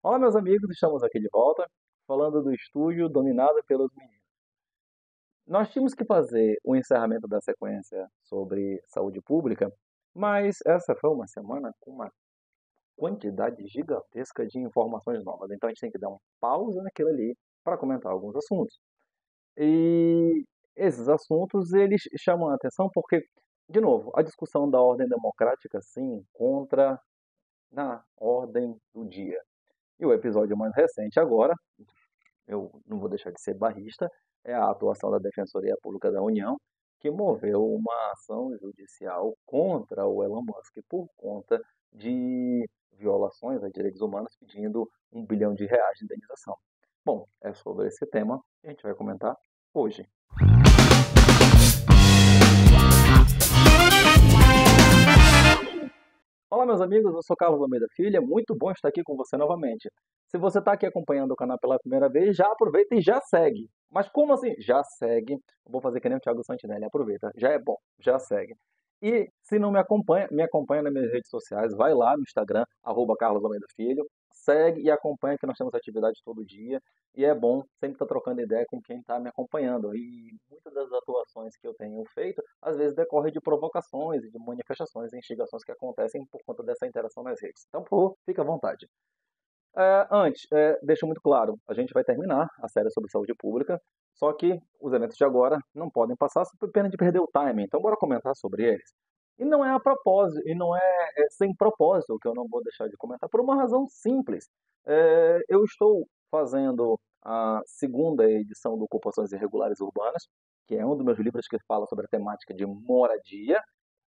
Olá, meus amigos, estamos aqui de volta, falando do estúdio dominado pelos meninos. Nós tínhamos que fazer o encerramento da sequência sobre saúde pública, mas essa foi uma semana com uma quantidade gigantesca de informações novas. Então a gente tem que dar uma pausa naquilo ali para comentar alguns assuntos. E esses assuntos, eles chamam a atenção porque, de novo, a discussão da ordem democrática se encontra na ordem do dia. E o episódio mais recente agora, eu não vou deixar de ser barrista, é a atuação da Defensoria Pública da União, que moveu uma ação judicial contra o Elon Musk por conta de violações a direitos humanos, pedindo R$ 1 bilhão de indenização. Bom, é sobre esse tema que a gente vai comentar hoje. Olá, meus amigos, eu sou Carlos Almeida Filho, é muito bom estar aqui com você novamente. Se você está aqui acompanhando o canal pela primeira vez, já aproveita e já segue. Mas como assim? Já segue. Eu vou fazer que nem o Thiago Santinelli, aproveita. Já é bom, já segue. E se não me acompanha nas minhas redes sociais, vai lá no Instagram, Carlos Almeida Filho, segue e acompanha que nós temos atividades todo dia. E é bom sempre estar trocando ideia com quem está me acompanhando. E muitas das atuações que eu tenho feito, às vezes decorre de provocações e de manifestações e instigações que acontecem por conta dessa interação nas redes. Então, por favor, fique à vontade. Deixo muito claro, a gente vai terminar a série sobre saúde pública, só que os eventos de agora não podem passar sob pena de perder o timing, então bora comentar sobre eles. E não é a propósito, e não é sem propósito que eu não vou deixar de comentar, por uma razão simples. Eu estou fazendo a segunda edição do Ocupações Irregulares Urbanas, que é um dos meus livros que fala sobre a temática de moradia,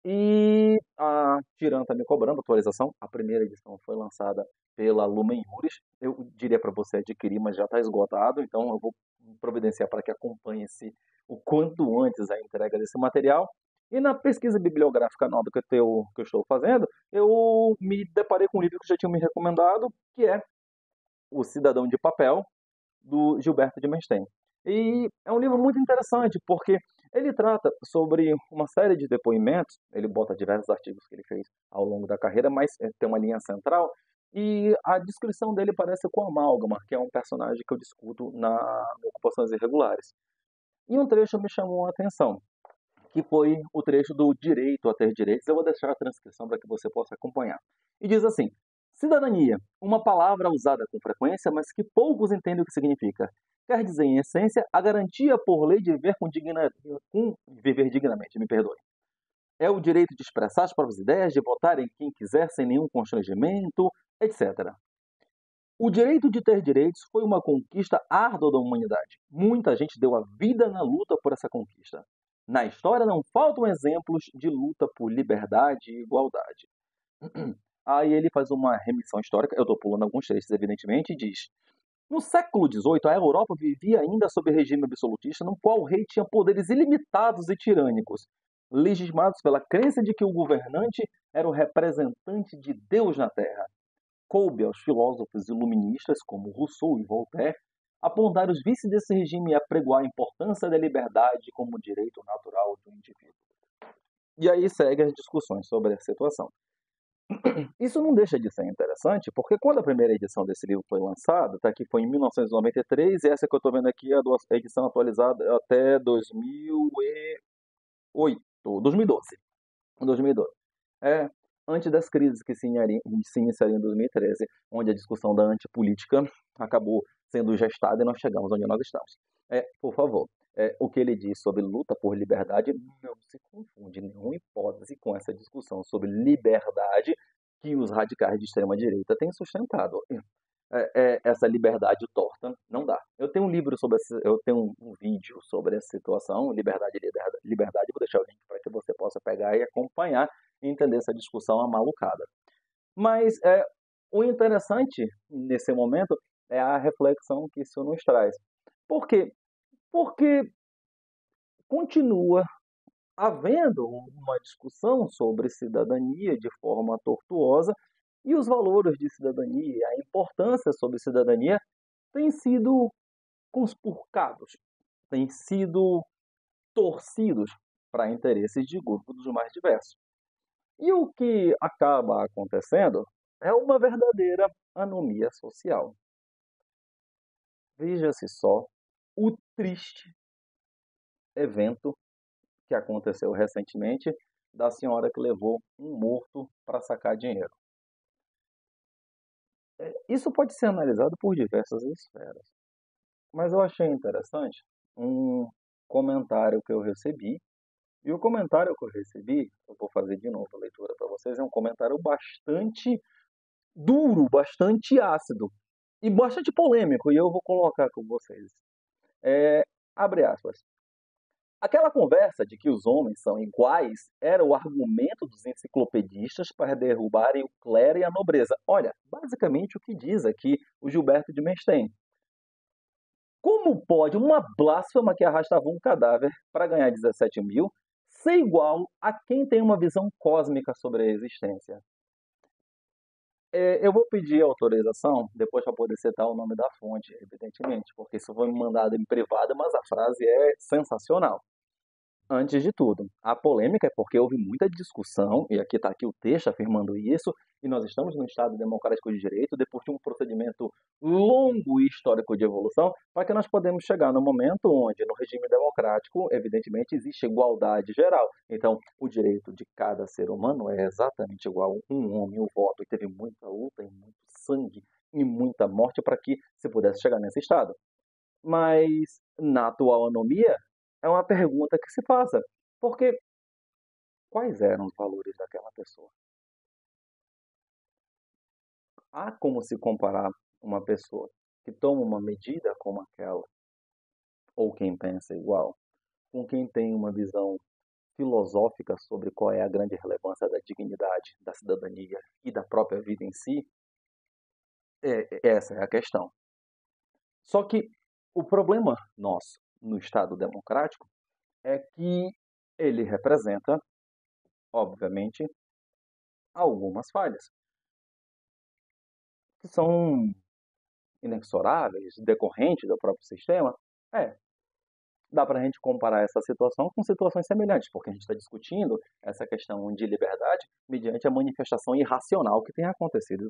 e a Tiran está me cobrando atualização. A primeira edição foi lançada pela Lumen Juris. Eu diria para você adquirir, mas já está esgotado, então eu vou providenciar para que acompanhe-se o quanto antes a entrega desse material. E na pesquisa bibliográfica nova que eu estou fazendo, eu me deparei com um livro que já tinha me recomendado, que é O Cidadão de Papel, do Gilberto de Menstein. E é um livro muito interessante, porque ele trata sobre uma série de depoimentos, ele bota diversos artigos que ele fez ao longo da carreira, mas tem uma linha central, e a descrição dele parece com a Amálgama, que é um personagem que eu discuto no Ocupações Irregulares. E um trecho me chamou a atenção, que foi o trecho do direito a ter direitos. Eu vou deixar a transcrição para que você possa acompanhar. E diz assim: cidadania, uma palavra usada com frequência, mas que poucos entendem o que significa. Quer dizer, em essência, a garantia por lei de viver, viver dignamente, me perdoe. É o direito de expressar as próprias ideias, de votar em quem quiser sem nenhum constrangimento, etc. O direito de ter direitos foi uma conquista árdua da humanidade. Muita gente deu a vida na luta por essa conquista. Na história não faltam exemplos de luta por liberdade e igualdade. Aí ele faz uma remissão histórica, eu estou pulando alguns trechos, evidentemente, e diz: no século XVIII, a Europa vivia ainda sob regime absolutista, no qual o rei tinha poderes ilimitados e tirânicos, legitimados pela crença de que o governante era o representante de Deus na Terra. Coube aos filósofos iluministas, como Rousseau e Voltaire, apontar os vícios desse regime e apregoar a importância da liberdade como direito natural do indivíduo. E aí segue as discussões sobre a situação. Isso não deixa de ser interessante, porque quando a primeira edição desse livro foi lançada, tá aqui, foi em 1993, e essa que eu estou vendo aqui é a edição atualizada até 2008, 2012. 2012. É, antes das crises que se iniciariam em 2013, onde a discussão da antipolítica acabou sendo gestada e nós chegamos onde nós estamos. Por favor, o que ele diz sobre luta por liberdade não se confunde em nenhuma hipótese com essa discussão sobre liberdade que os radicais de extrema-direita têm sustentado. Essa liberdade torta não dá. Eu tenho um livro sobre eu tenho um vídeo sobre essa situação, liberdade, liberdade, liberdade. Vou deixar o link para que você possa pegar e acompanhar e entender essa discussão amalucada. Mas o interessante nesse momento é a reflexão que isso nos traz. Por quê? Porque continua havendo uma discussão sobre cidadania de forma tortuosa e os valores de cidadania, a importância sobre cidadania têm sido conspurcados, têm sido torcidos para interesses de grupos dos mais diversos. E o que acaba acontecendo É uma verdadeira anomia social. Veja-se só o triste evento que aconteceu recentemente da senhora que levou um morto para sacar dinheiro. Isso pode ser analisado por diversas esferas, mas eu achei interessante um comentário que eu recebi. E o comentário que eu recebi, eu vou fazer de novo a leitura para vocês, é um comentário bastante duro, bastante ácido e bastante polêmico, e eu vou colocar com vocês. É, abre aspas. Aquela conversa de que os homens são iguais era o argumento dos enciclopedistas para derrubarem o clero e a nobreza. Olha, basicamente o que diz aqui o Gilberto de Menstein. Como pode uma blasfema que arrastava um cadáver para ganhar 17 mil ser igual a quem tem uma visão cósmica sobre a existência? Eu vou pedir autorização depois para poder citar o nome da fonte, evidentemente, porque isso foi me mandado em privado, mas a frase é sensacional. Antes de tudo, a polêmica é porque houve muita discussão, e aqui está aqui o texto afirmando isso, e nós estamos no Estado Democrático de Direito, depois de um procedimento longo e histórico de evolução, para que nós podemos chegar no momento onde, no regime democrático, evidentemente, existe igualdade geral. Então, o direito de cada ser humano é exatamente igual. Um homem, o voto, e teve muita luta, e muito sangue, e muita morte para que se pudesse chegar nesse estado. Mas, na atual anomia, é uma pergunta que se faça. Porque quais eram os valores daquela pessoa? Há como se comparar uma pessoa que toma uma medida como aquela, ou quem pensa igual, com quem tem uma visão filosófica sobre qual é a grande relevância da dignidade, da cidadania e da própria vida em si? Essa é a questão. Só que o problema nosso no Estado democrático é que ele representa, obviamente, algumas falhas, que são inexoráveis, decorrentes do próprio sistema. É, dá para a gente comparar essa situação com situações semelhantes, porque a gente está discutindo essa questão de liberdade mediante a manifestação irracional que tem acontecido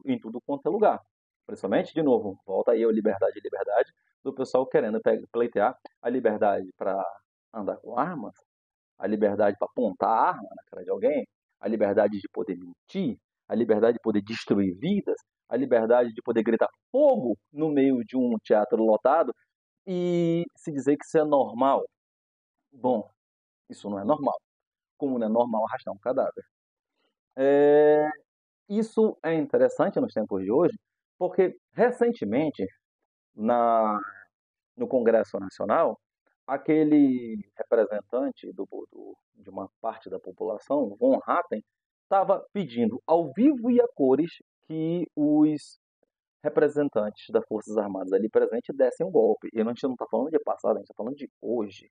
em tudo quanto é lugar. Principalmente, de novo, volta aí a liberdade, do pessoal querendo pleitear a liberdade para andar com armas, a liberdade para apontar a arma na cara de alguém, a liberdade de poder mentir, a liberdade de poder destruir vidas, a liberdade de poder gritar fogo no meio de um teatro lotado e se dizer que isso é normal. Bom, isso não é normal. Como não é normal arrastar um cadáver. É, isso é interessante nos tempos de hoje, porque recentemente, na, no Congresso Nacional, aquele representante de uma parte da população, Von Hatten, estava pedindo ao vivo e a cores que os representantes das Forças Armadas ali presentes dessem um golpe. E a gente não está falando de passado, a gente está falando de hoje.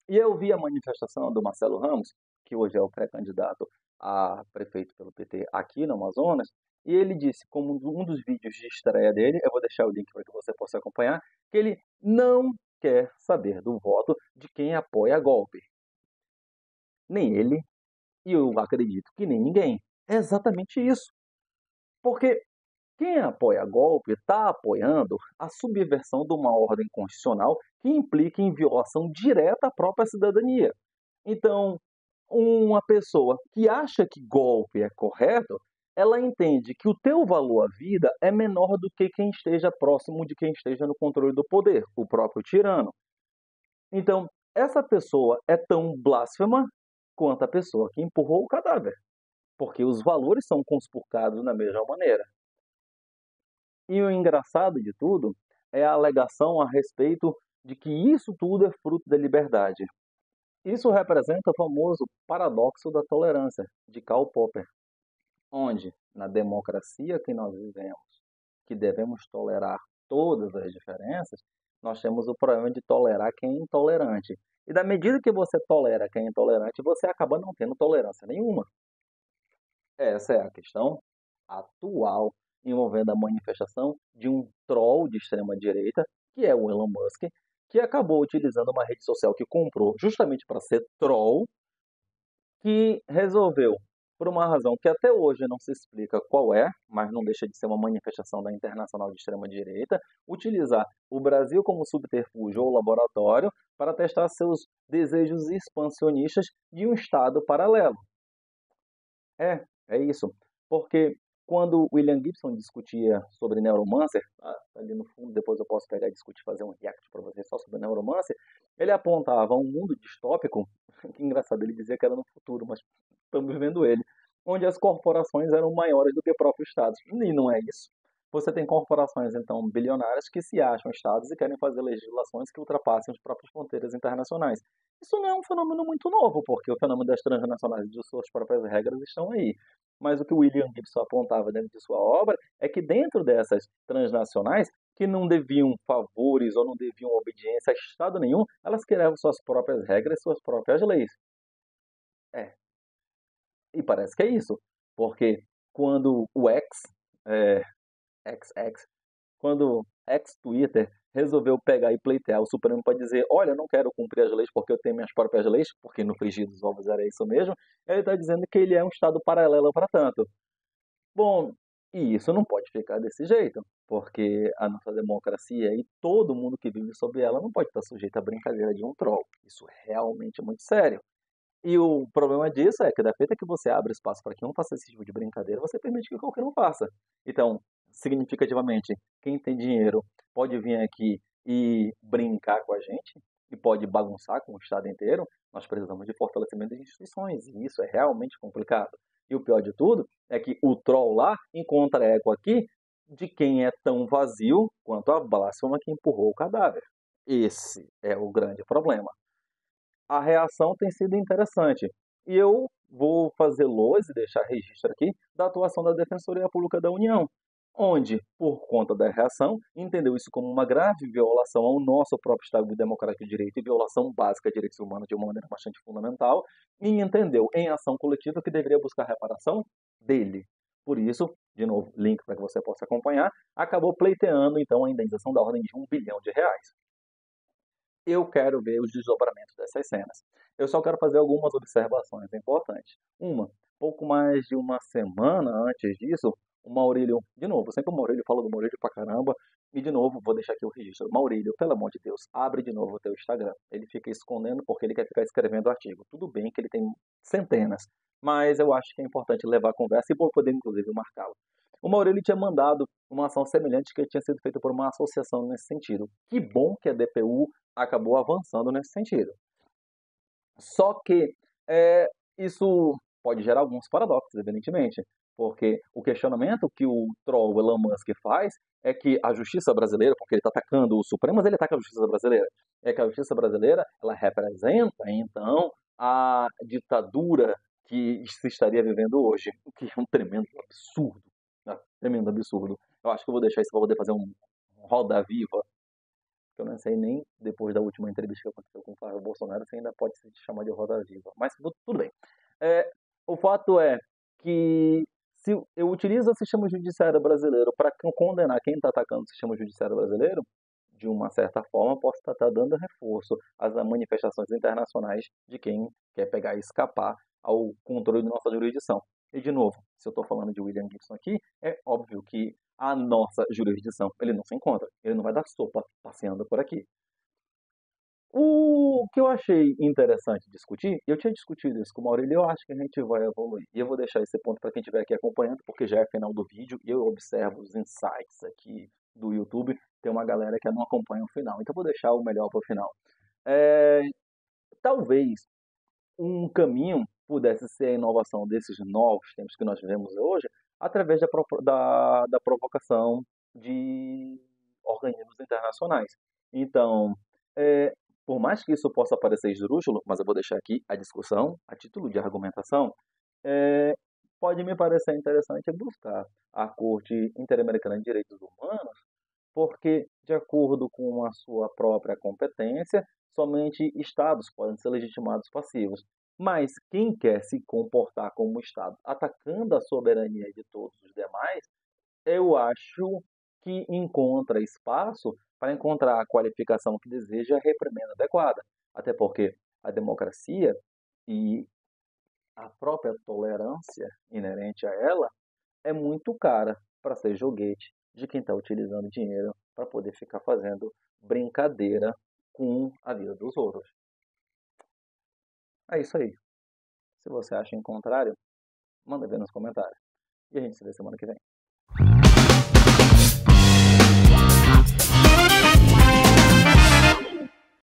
E eu vi a manifestação do Marcelo Ramos, que hoje é o pré-candidato a prefeito pelo PT aqui no Amazonas, e ele disse, como um dos vídeos de estreia dele, eu vou deixar o link para que você possa acompanhar, que ele não quer saber do voto de quem apoia golpe. Nem ele, e eu acredito que nem ninguém. É exatamente isso. Porque quem apoia golpe está apoiando a subversão de uma ordem constitucional que implica em violação direta à própria cidadania. Então, uma pessoa que acha que golpe é correto, ela entende que o teu valor à vida é menor do que quem esteja próximo de quem esteja no controle do poder, o próprio tirano. Então, essa pessoa é tão blasfema quanto a pessoa que empurrou o cadáver, porque os valores são conspurcados da mesma maneira. E o engraçado de tudo é a alegação a respeito de que isso tudo é fruto da liberdade. Isso representa o famoso paradoxo da tolerância, de Karl Popper, onde, na democracia que nós vivemos, que devemos tolerar todas as diferenças, nós temos o problema de tolerar quem é intolerante. E da medida que você tolera quem é intolerante, você acaba não tendo tolerância nenhuma. Essa é a questão atual envolvendo a manifestação de um troll de extrema-direita, que é o Elon Musk, que acabou utilizando uma rede social que comprou justamente para ser troll, que resolveu por uma razão que até hoje não se explica qual é, mas não deixa de ser uma manifestação da internacional de extrema-direita, utilizar o Brasil como subterfúgio ou laboratório para testar seus desejos expansionistas de um Estado paralelo. É isso. Porque quando William Gibson discutia sobre Neuromancer, tá ali no fundo, depois eu posso pegar e discutir, fazer um react para você só sobre Neuromancer, ele apontava um mundo distópico, que engraçado, ele dizia que era no futuro, mas estamos vivendo ele, onde as corporações eram maiores do que próprios estados. E não é isso. Você tem corporações, então, bilionárias que se acham estados e querem fazer legislações que ultrapassem as próprias fronteiras internacionais. Isso não é um fenômeno muito novo, porque o fenômeno das transnacionais de suas próprias regras estão aí. Mas o que o William Gibson apontava dentro de sua obra é que dentro dessas transnacionais, que não deviam favores ou não deviam obediência a Estado nenhum, elas criavam suas próprias regras, suas próprias leis. É, e parece que é isso, porque quando o é, XX, quando ex-Twitter resolveu pegar e pleitear o Supremo para dizer, olha, eu não quero cumprir as leis porque eu tenho minhas próprias leis, porque no frigir dos ovos era isso mesmo, ele está dizendo que ele é um Estado paralelo para tanto. Bom, e isso não pode ficar desse jeito, porque a nossa democracia e todo mundo que vive sob ela não pode estar sujeito à brincadeira de um troll. Isso é realmente muito sério. E o problema disso é que da feita que você abre espaço para que um faça esse tipo de brincadeira, você permite que qualquer um faça. Então, significativamente, quem tem dinheiro pode vir aqui e brincar com a gente e pode bagunçar com o Estado inteiro. Nós precisamos de fortalecimento das instituições e isso é realmente complicado. E o pior de tudo é que o troll lá encontra eco aqui de quem é tão vazio quanto a blasfema que empurrou o cadáver. Esse é o grande problema. A reação tem sido interessante. E eu vou fazer luz e deixar registro aqui da atuação da Defensoria Pública da União, onde, por conta da reação, entendeu isso como uma grave violação ao nosso próprio Estado Democrático de Direito e violação básica de direitos humanos de uma maneira bastante fundamental, e entendeu em ação coletiva que deveria buscar reparação dele. Por isso, de novo, link para que você possa acompanhar, acabou pleiteando então a indenização da ordem de R$ 1 bilhão. Eu quero ver os desdobramentos dessas cenas. Eu só quero fazer algumas observações importantes. Uma, pouco mais de uma semana antes disso, o Maurílio, de novo, sempre o Maurílio fala do Maurílio pra caramba, e de novo, vou deixar aqui o registro. Maurílio, pelo amor de Deus, abre de novo o teu Instagram. Ele fica escondendo porque ele quer ficar escrevendo artigo. Tudo bem que ele tem centenas, mas eu acho que é importante levar a conversa e vou poder, inclusive, marcá-lo. O Maurílio tinha mandado uma ação semelhante que tinha sido feita por uma associação nesse sentido. Que bom que a DPU acabou avançando nesse sentido. Só que isso pode gerar alguns paradoxos, evidentemente, porque o questionamento que o troll Elon Musk faz é que a justiça brasileira, porque ele está atacando o Supremo, mas ele ataca a justiça brasileira, é que a justiça brasileira ela representa, então, a ditadura que se estaria vivendo hoje, o que é um tremendo absurdo, né? Tremendo absurdo. Eu acho que eu vou deixar isso para poder fazer um roda viva que eu não sei nem depois da última entrevista que aconteceu com o Flávio Bolsonaro se ainda pode se chamar de roda viva. Mas tudo bem. É, o fato é que se eu utilizo o sistema judiciário brasileiro para condenar quem está atacando o sistema judiciário brasileiro, de uma certa forma, posso estar dando reforço às manifestações internacionais de quem quer pegar e escapar ao controle de nossa jurisdição. E, de novo, se eu estou falando de William Gibson aqui, é óbvio que a nossa jurisdição ele não se encontra. Ele não vai dar sopa passeando por aqui. O que eu achei interessante discutir, eu tinha discutido isso com o Maurílio, eu acho que a gente vai evoluir. E eu vou deixar esse ponto para quem estiver aqui acompanhando, porque já é final do vídeo e eu observo os insights aqui do YouTube. Tem uma galera que não acompanha o final, então eu vou deixar o melhor para o final. É, talvez um caminho pudesse ser a inovação desses novos tempos que nós vivemos hoje, através da provocação de organismos internacionais. Então, é, por mais que isso possa parecer esdrúxulo, mas eu vou deixar aqui a discussão, a título de argumentação, é, pode me parecer interessante buscar a Corte Interamericana de Direitos Humanos, porque, de acordo com a sua própria competência, somente Estados podem ser legitimados passivos. Mas quem quer se comportar como Estado, atacando a soberania de todos os demais, eu acho que encontra espaço para encontrar a qualificação que deseja a reprimenda adequada. Até porque a democracia e a própria tolerância inerente a ela é muito cara para ser joguete de quem está utilizando dinheiro para poder ficar fazendo brincadeira com a vida dos outros. É isso aí. Se você acha em contrário, manda ver nos comentários. E a gente se vê semana que vem.